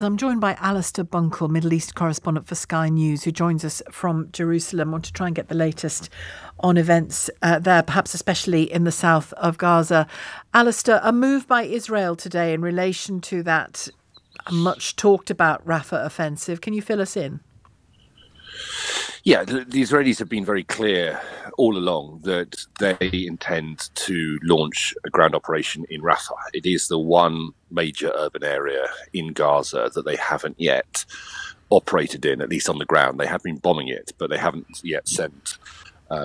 I'm joined by Alistair Bunkall, Middle East Correspondent for Sky News, who joins us from Jerusalem. I want to try and get the latest on events there, perhaps especially in the south of Gaza. Alistair, a move by Israel today in relation to that much talked about Rafah offensive. Can you fill us in? Yeah, the Israelis have been very clear all along that they intend to launch a ground operation in Rafah. It is the one major urban area in Gaza that they haven't yet operated in, at least on the ground. They have been bombing it, but they haven't yet sent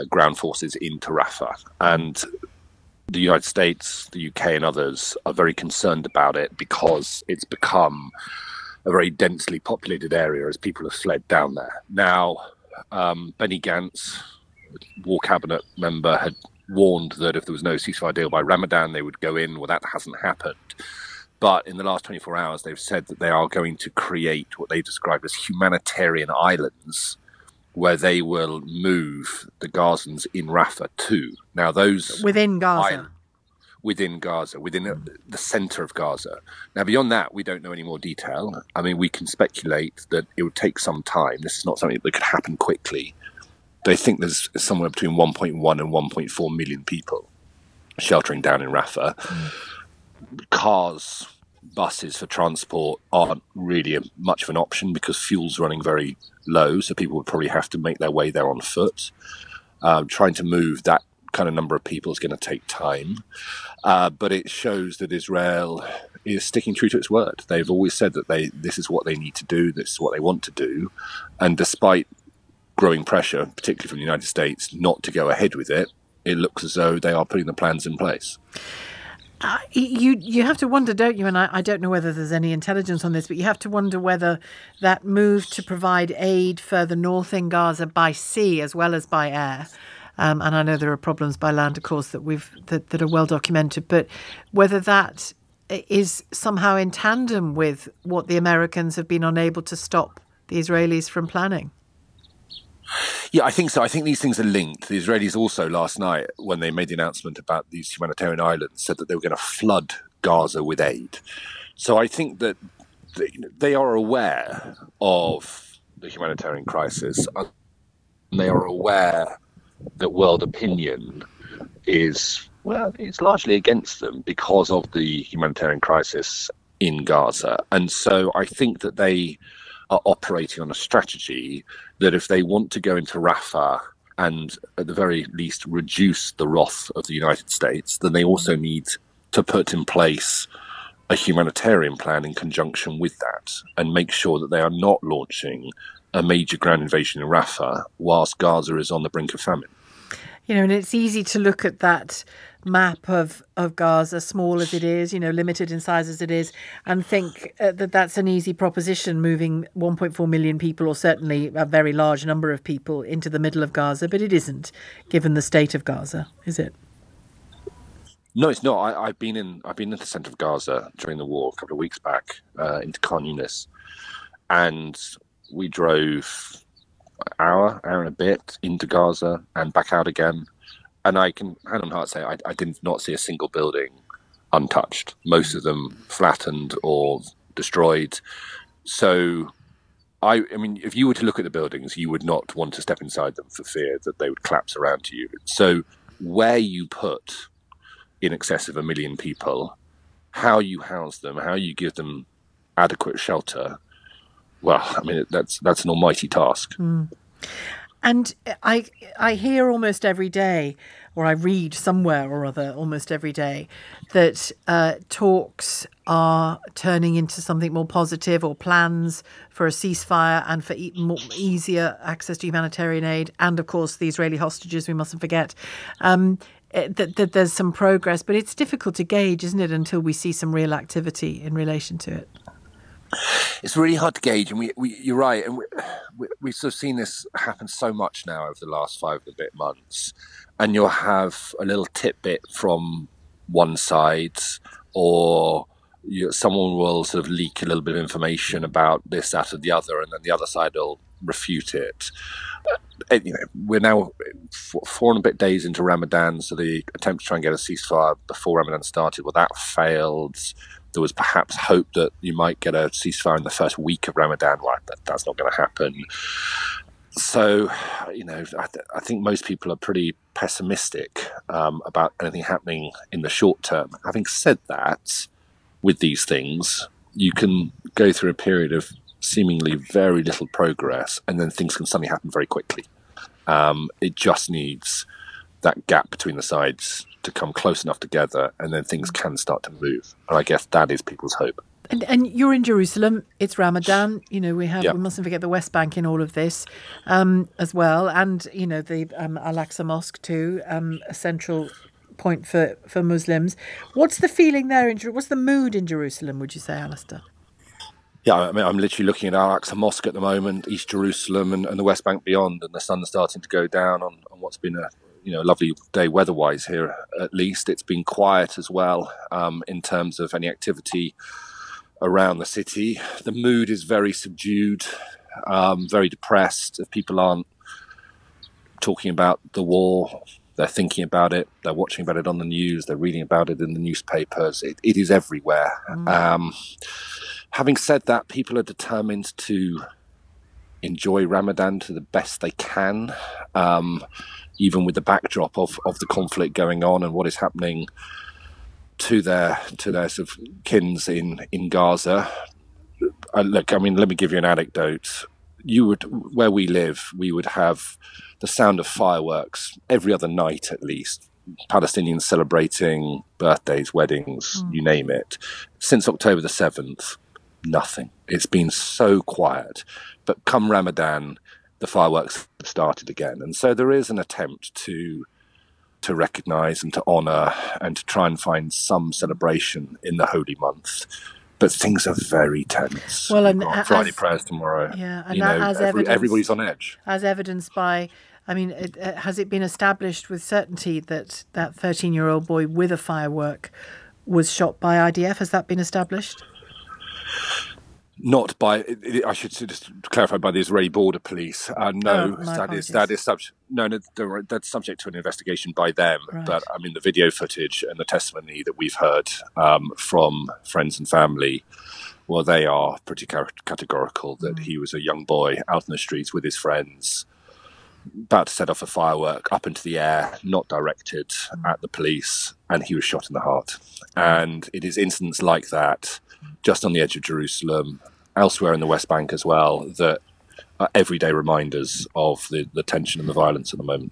ground forces into Rafah. And the United States, the UK and others are very concerned about it because it's become a very densely populated area as people have fled down there. Now, Benny Gantz, War Cabinet member, had warned that if there was no ceasefire deal by Ramadan, they would go in. Well, that hasn't happened. But in the last 24 hours, they've said that they are going to create what they describe as humanitarian islands where they will move the Gazans in Rafah to. Now, those... Within Gaza? Within Gaza, within the centre of Gaza. Now, beyond that, we don't know any more detail. I mean, we can speculate that it would take some time. This is not something that could happen quickly. They think there's somewhere between 1.1 and 1.4 million people sheltering down in Rafah. Cars, buses for transport aren't really much of an option because fuel's running very low, so people would probably have to make their way there on foot. Trying to move that kind of number of people is going to take time. But it shows that Israel is sticking true to its word. They've always said that this is what they need to do, this is what they want to do. And despite growing pressure, particularly from the United States, not to go ahead with it, it looks as though they are putting the plans in place. You have to wonder, don't you, and I don't know whether there's any intelligence on this, but you have to wonder whether that move to provide aid further north in Gaza by sea as well as by air, and I know there are problems by land, of course, that are well documented, but whether that is somehow in tandem with what the Americans have been unable to stop the Israelis from planning. Yeah, I think so. I think these things are linked. The Israelis also last night, when they made the announcement about these humanitarian islands, said that they were going to flood Gaza with aid. So I think that they are aware of the humanitarian crisis. And they are aware that world opinion is, well, it's largely against them because of the humanitarian crisis in Gaza. And so I think that they are operating on a strategy that if they want to go into Rafah and at the very least reduce the wrath of the United States, then they also need to put in place a humanitarian plan in conjunction with that and make sure that they are not launching a major ground invasion in Rafah whilst Gaza is on the brink of famine. You know, and it's easy to look at that map of Gaza, small as it is, you know, limited in size as it is, and think that that's an easy proposition, moving 1.4 million people, or certainly a very large number of people, into the middle of Gaza. But it isn't, given the state of Gaza, is it? No, it's not. I've been in the centre of Gaza during the war a couple of weeks back into Khan Yunis, and we drove hour and a bit into Gaza and back out again. And I can hand on heart say I did not see a single building untouched. Most of them flattened or destroyed. So, I mean, if you were to look at the buildings, you would not want to step inside them for fear that they would collapse around you. So where you put in excess of 1 million people, how you house them, how you give them adequate shelter, well, I mean, that's an almighty task. Mm. And I hear almost every day, or I read somewhere or other almost every day, that talks are turning into something more positive, or plans for a ceasefire and for easier access to humanitarian aid. And, of course, the Israeli hostages, we mustn't forget, that there's some progress. But it's difficult to gauge, isn't it, until we see some real activity in relation to it? It's really hard to gauge, and you're right, and we've sort of seen this happen so much now over the last 5 and a bit months, and you'll have a little tidbit from one side, or someone will sort of leak a little bit of information about this, that, or the other, and then the other side will refute it. We're now 4 and a bit days into Ramadan, so the attempt to try and get a ceasefire before Ramadan started, well, that failed. There was perhaps hope that you might get a ceasefire in the first week of Ramadan. Well, that's not going to happen. So, I think most people are pretty pessimistic about anything happening in the short term. Having said that, with these things, you can go through a period of seemingly very little progress, and then things can suddenly happen very quickly. It just needs that gap between the sides to come close enough together, and then things can start to move. And I guess that is people's hope. And you're in Jerusalem. It's Ramadan. We mustn't forget the West Bank in all of this as well, and the Al-Aqsa Mosque too, a central point for Muslims. What's the feeling there what's the mood in Jerusalem, would you say, Alistair? Yeah, I mean, I'm literally looking at Al-Aqsa Mosque at the moment, East Jerusalem and the West Bank beyond, and the sun's starting to go down on what's been a lovely day weather-wise here. At least it's been quiet as well in terms of any activity around the city. The mood is very subdued, very depressed. If people aren't talking about the war, they're thinking about it, they're watching about it on the news, they're reading about it in the newspapers. It is everywhere. Having said that, people are determined to enjoy Ramadan to the best they can, even with the backdrop of the conflict going on and what is happening to their sort of kins in Gaza. Look, I mean, let me give you an anecdote. Where we live, we would have the sound of fireworks every other night at least. Palestinians celebrating birthdays, weddings, you name it. Since October the 7th, nothing. It's been so quiet. But come Ramadan, the fireworks have started again. And so there is an attempt to recognise and to honour and to try and find some celebration in the holy month. But things are very tense. Well, and Friday prayers tomorrow. Yeah, and everybody's on edge. As evidenced by, has it been established with certainty that 13-year-old boy with a firework was shot by IDF? Has that been established? Not by, I should just clarify, by the Israeli border police. No, that's subject to an investigation by them. Right. But I mean, the video footage and the testimony that we've heard from friends and family, well, they are pretty categorical that he was a young boy out in the streets with his friends, about to set off a firework up into the air, not directed at the police, and he was shot in the heart. And it is incidents like that, just on the edge of Jerusalem, elsewhere in the West Bank as well, that are everyday reminders of the tension and the violence at the moment.